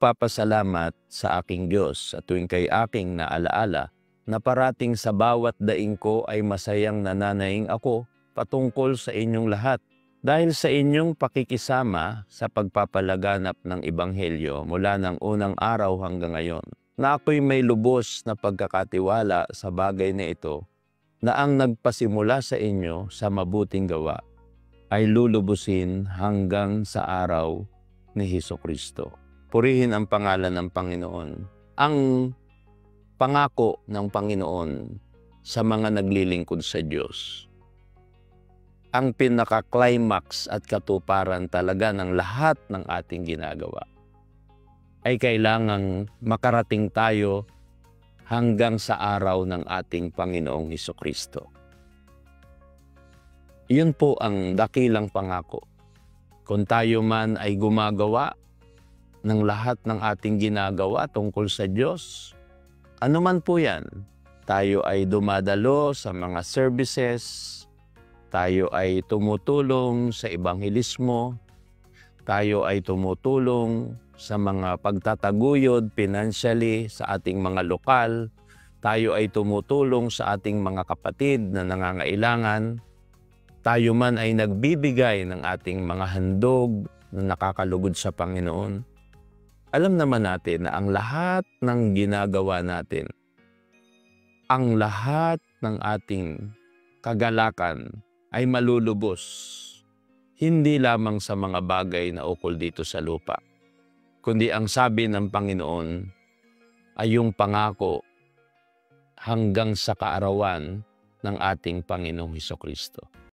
nagpapasalamat sa aking Diyos sa tuwing kay aking naalaala na parating sa bawat daing ko ay masayang nananaing ako patungkol sa inyong lahat. Dahil sa inyong pakikisama sa pagpapalaganap ng Ebanghelyo mula ng unang araw hanggang ngayon, na ako'y may lubos na pagkakatiwala sa bagay na ito, na ang nagpasimula sa inyo sa mabuting gawa ay lulubusin hanggang sa araw ni Hesukristo. Purihin ang pangalan ng Panginoon. Ang pangako ng Panginoon sa mga naglilingkod sa Diyos, ang pinaka-climax at katuparan talaga ng lahat ng ating ginagawa, ay kailangang makarating tayo hanggang sa araw ng ating Panginoong Hesukristo. Iyon po ang dakilang pangako. Kung tayo man ay gumagawa ng lahat ng ating ginagawa tungkol sa Diyos, ano man po yan, tayo ay dumadalo sa mga services, tayo ay tumutulong sa ebanghelismo, tayo ay tumutulong sa mga pagtataguyod financially sa ating mga lokal, tayo ay tumutulong sa ating mga kapatid na nangangailangan, tayo man ay nagbibigay ng ating mga handog na nakakalugod sa Panginoon. Alam naman natin na ang lahat ng ginagawa natin, ang lahat ng ating kagalakan ay malulubos, hindi lamang sa mga bagay na ukol dito sa lupa, kundi ang sabi ng Panginoon ay yung pangako hanggang sa kaarawan ng ating Panginoong Hesukristo.